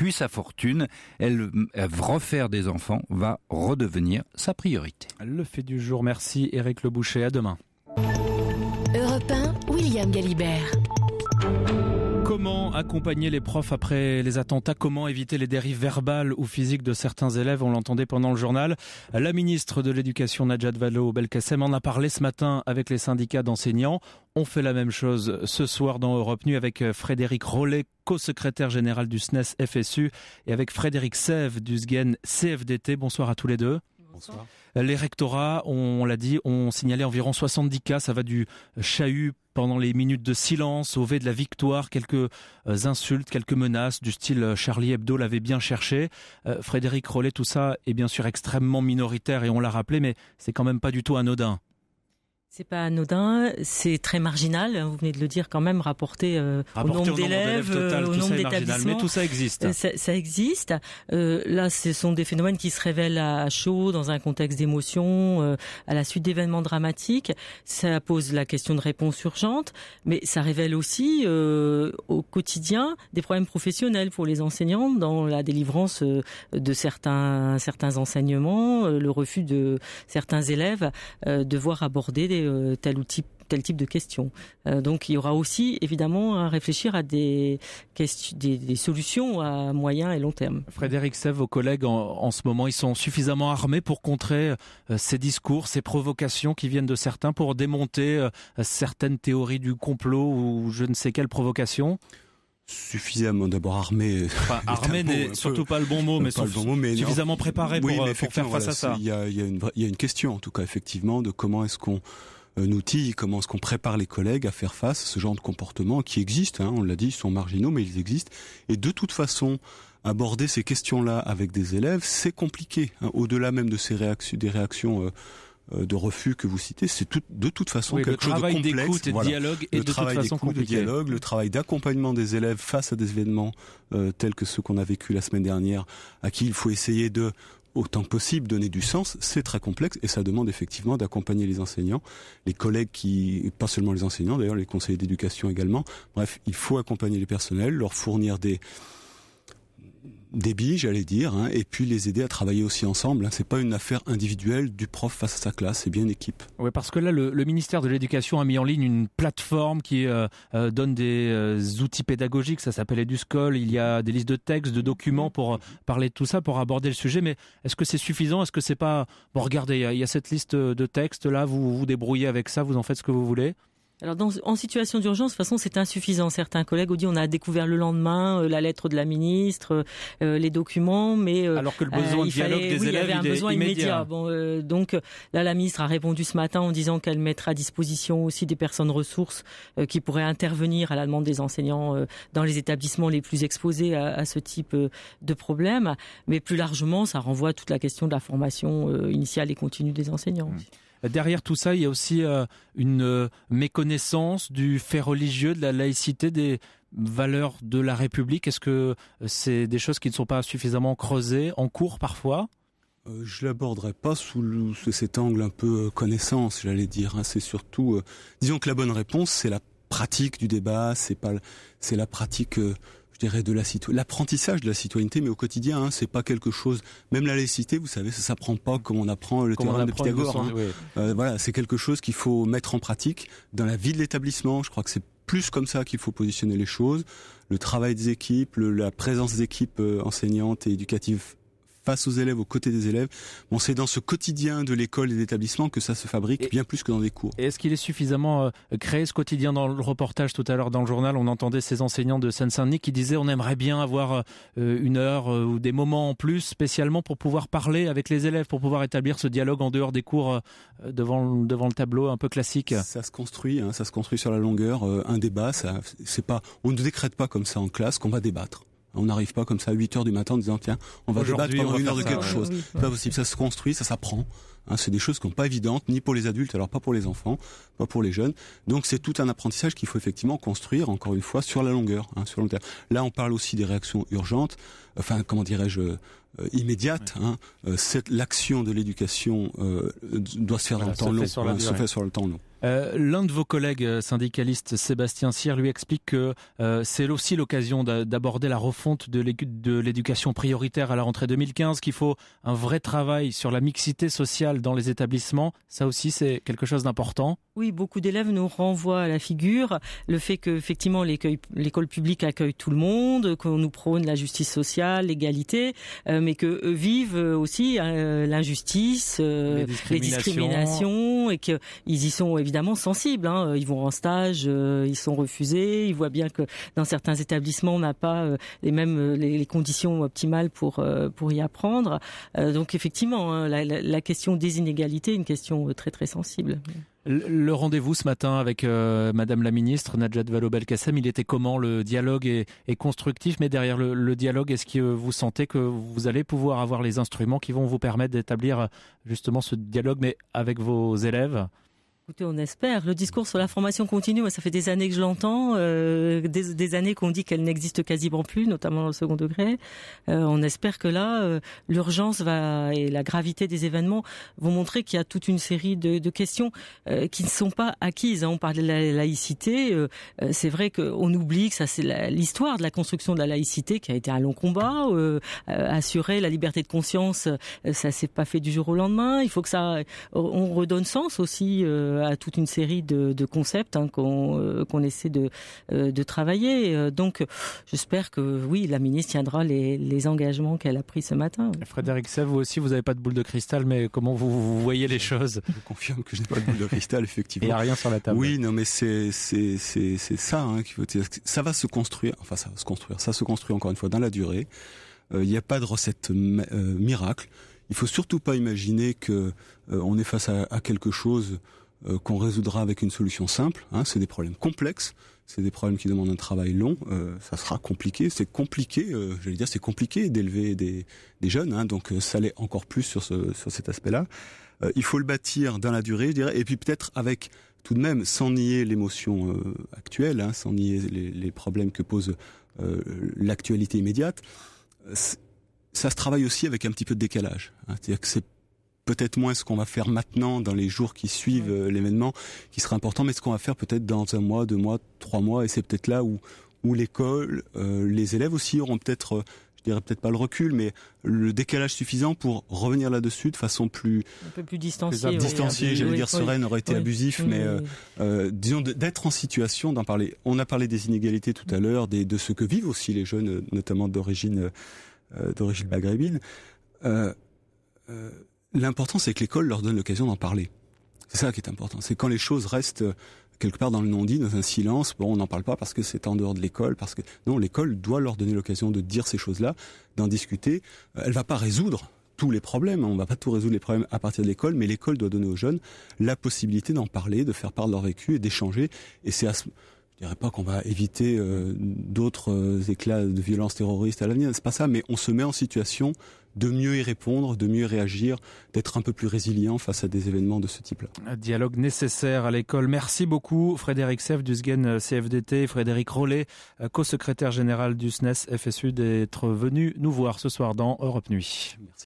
puis sa fortune. Elle refaire des enfants va redevenir sa priorité. Le fait du jour, merci Éric Le Boucher, à demain. Europe 1, William Galibert. Comment accompagner les profs après les attentats? Comment éviter les dérives verbales ou physiques de certains élèves? On l'entendait pendant le journal. La ministre de l'Éducation, Najat Vallaud-Belkacem, en a parlé ce matin avec les syndicats d'enseignants. On fait la même chose ce soir dans Europe Nuit avec Frédéric Rollet, co-secrétaire général du SNES FSU, et avec Frédéric Sève du SGEN CFDT. Bonsoir à tous les deux. Bonsoir. Les rectorats, on l'a dit, ont signalé environ 70 cas. Ça va du chahut pendant les minutes de silence au V de la victoire, quelques insultes, quelques menaces du style Charlie Hebdo l'avait bien cherché. Frédéric Rollet, tout ça est bien sûr extrêmement minoritaire et on l'a rappelé, mais c'est quand même pas du tout anodin. C'est pas anodin, c'est très marginal, vous venez de le dire quand même, rapporté au nombre d'élèves, au nombre d'établissements. Mais tout ça existe. Ça existe. Là, ce sont des phénomènes qui se révèlent à chaud, dans un contexte d'émotion, à la suite d'événements dramatiques. Ça pose la question de réponse urgente, mais ça révèle aussi au quotidien des problèmes professionnels pour les enseignants dans la délivrance de certains enseignements, le refus de certains élèves de devoir aborder tel type de questions. Donc il y aura aussi évidemment à réfléchir à des solutions à moyen et long terme. Frédéric Sève, vos collègues en ce moment, ils sont suffisamment armés pour contrer ces discours, ces provocations qui viennent de certains pour démonter certaines théories du complot ou je ne sais quelle provocation? Suffisamment d'abord armé. Enfin, armé n'est surtout pas le bon mot, mais suffisamment préparé pour faire face à ça. Il y a une question en tout cas effectivement de comment est-ce qu'on outille, comment est-ce qu'on prépare les collègues à faire face à ce genre de comportement qui existe. On l'a dit, ils sont marginaux, mais ils existent. Et de toute façon, aborder ces questions-là avec des élèves, c'est compliqué. Au-delà même de des réactions de refus que vous citez, c'est de toute façon quelque chose de complexe. Le travail d'écoute et de dialogue est de toute façon compliqué. Le travail d'accompagnement des élèves face à des événements tels que ceux qu'on a vécu la semaine dernière, à qui il faut essayer de, autant que possible, donner du sens, c'est très complexe et ça demande effectivement d'accompagner les enseignants, les collègues pas seulement les enseignants d'ailleurs, les conseillers d'éducation également. Bref, il faut accompagner les personnels, leur fournir des billes, j'allais dire, et puis les aider à travailler aussi ensemble. C'est pas une affaire individuelle du prof face à sa classe, c'est bien une équipe. Oui, parce que là, le ministère de l'Éducation a mis en ligne une plateforme qui donne des outils pédagogiques, ça s'appelle EduSchool. Il y a des listes de textes, de documents pour parler de tout ça, pour aborder le sujet. Mais est-ce que c'est suffisant? Est-ce que c'est pas... Bon, regardez, il y a cette liste de textes là, vous vous débrouillez avec ça, vous en faites ce que vous voulez? Alors en situation d'urgence, de toute façon, c'est insuffisant. Certains collègues ont dit on a découvert le lendemain la lettre de la ministre, les documents, mais alors que le besoin de dialogue des élèves, il y avait un besoin immédiat. Donc là, la ministre a répondu ce matin en disant qu'elle mettra à disposition aussi des personnes ressources qui pourraient intervenir à la demande des enseignants dans les établissements les plus exposés à ce type de problème. Mais plus largement, ça renvoie à toute la question de la formation initiale et continue des enseignants. Derrière tout ça, il y a aussi une méconnaissance du fait religieux, de la laïcité, des valeurs de la République. Est-ce que c'est des choses qui ne sont pas suffisamment creusées, en cours parfois ? Je l'aborderai pas sous cet angle un peu connaissance, j'allais dire. C'est surtout, disons que la bonne réponse, c'est la pratique du débat, c'est la pratique... je dirais l'apprentissage de la citoyenneté, mais au quotidien, c'est pas quelque chose. Même la laïcité, vous savez, ça s'apprend pas comme on apprend le théorème de Pythagore. Voilà, c'est quelque chose qu'il faut mettre en pratique dans la vie de l'établissement. Je crois que c'est plus comme ça qu'il faut positionner les choses. Le travail des équipes, la présence des équipes enseignantes et éducatives face aux élèves, aux côtés des élèves. Bon, c'est dans ce quotidien de l'école et de l'établissement que ça se fabrique, bien plus que dans des cours. Et est-ce qu'il est suffisamment créé ce quotidien? Dans le reportage tout à l'heure dans le journal, on entendait ces enseignants de Seine-Saint-Denis qui disaient on aimerait bien avoir une heure ou des moments en plus spécialement pour pouvoir parler avec les élèves, pour pouvoir établir ce dialogue en dehors des cours devant le tableau un peu classique. Ça se construit, ça se construit sur la longueur. Un débat, on ne décrète pas comme ça en classe qu'on va débattre. On n'arrive pas comme ça à 8h du matin en disant tiens, on va débattre pendant une heure de quelque chose. C'est pas possible, ça se construit, ça s'apprend. C'est des choses qui sont pas évidentes, ni pour les adultes, alors pas pour les enfants, pas pour les jeunes. Donc c'est tout un apprentissage qu'il faut effectivement construire, encore une fois, sur la longueur, sur le long terme. Là, on parle aussi des réactions urgentes, immédiates. L'action de l'éducation doit se faire dans le temps long, se fait sur le temps long. L'un de vos collègues syndicalistes, Sébastien Cyr, lui explique que c'est aussi l'occasion d'aborder la refonte de l'éducation prioritaire à la rentrée 2015, qu'il faut un vrai travail sur la mixité sociale dans les établissements. Ça aussi, c'est quelque chose d'important. Oui, beaucoup d'élèves nous renvoient à la figure le fait qu'effectivement l'école publique accueille tout le monde, qu'on nous prône la justice sociale, l'égalité, mais que vivent aussi l'injustice, les discriminations, et qu'ils y sont évidemment sensibles. Ils vont en stage, ils sont refusés, ils voient bien que dans certains établissements on n'a pas les conditions optimales pour y apprendre. Donc effectivement, la question des inégalités est une question très très sensible. Le rendez-vous ce matin avec Madame la Ministre, Najat Vallaud-Belkacem, il était comment? Le dialogue est constructif, mais derrière le dialogue, est-ce que vous sentez que vous allez pouvoir avoir les instruments qui vont vous permettre d'établir justement ce dialogue, mais avec vos élèves? Écoutez, on espère. Le discours sur la formation continue, moi, ça fait des années que je l'entends, des années qu'on dit qu'elle n'existe quasiment plus, notamment dans le second degré. On espère que là, l'urgence et la gravité des événements vont montrer qu'il y a toute une série de questions qui ne sont pas acquises. On parle de la laïcité. C'est vrai qu'on oublie que ça, c'est l'histoire de la construction de la laïcité qui a été un long combat. Assurer la liberté de conscience, ça s'est pas fait du jour au lendemain. Il faut que on redonne sens aussi à toute une série de concepts qu'on essaie de travailler. Donc, j'espère que oui, la ministre tiendra les engagements qu'elle a pris ce matin. Frédéric Sèvres, vous aussi, vous n'avez pas de boule de cristal, mais comment vous voyez les choses? Je confirme que je n'ai pas de boule de cristal, effectivement. Il n'y a rien sur la table. Oui, non, mais c'est ça qu'il faut dire. Ça va se construire. Enfin, ça va se construire. Ça se construit encore une fois dans la durée. Il n'y a pas de recette miracle. Il faut surtout pas imaginer que on est face à quelque chose qu'on résoudra avec une solution simple. C'est des problèmes complexes, c'est des problèmes qui demandent un travail long. Ça sera compliqué, c'est compliqué d'élever des jeunes. Donc ça l'est encore plus sur cet aspect-là. Il faut le bâtir dans la durée, je dirais, et puis peut-être avec tout de même, sans nier l'émotion actuelle, sans nier les problèmes que pose l'actualité immédiate. Ça se travaille aussi avec un petit peu de décalage. C'est-à-dire que c'est peut-être moins ce qu'on va faire maintenant dans les jours qui suivent l'événement qui sera important, mais ce qu'on va faire peut-être dans 1 mois, 2 mois, 3 mois, et c'est peut-être là où l'école, les élèves aussi auront peut-être, je dirais peut-être pas le recul, mais le décalage suffisant pour revenir là-dessus de façon un peu plus distanciée. Sereine aurait été abusif, mais disons d'être en situation d'en parler. On a parlé des inégalités tout à l'heure, de ce que vivent aussi les jeunes, notamment d'origine maghrébine. L'important, c'est que l'école leur donne l'occasion d'en parler. C'est ça qui est important. C'est quand les choses restent quelque part dans le non-dit, dans un silence. On n'en parle pas parce que c'est en dehors de l'école. Non, l'école doit leur donner l'occasion de dire ces choses-là, d'en discuter. Elle va pas résoudre tous les problèmes. On va pas tout résoudre les problèmes à partir de l'école, mais l'école doit donner aux jeunes la possibilité d'en parler, de faire part de leur vécu et d'échanger. Et c'est je dirais pas qu'on va éviter d'autres éclats de violence terroriste à l'avenir, c'est pas ça, mais on se met en situation de mieux y répondre, de mieux réagir, d'être un peu plus résilient face à des événements de ce type-là. Un dialogue nécessaire à l'école. Merci beaucoup Frédéric Sèvres du SGEN CFDT, Frédéric Rollet, co-secrétaire général du SNES FSU, d'être venu nous voir ce soir dans Europe Nuit. Merci.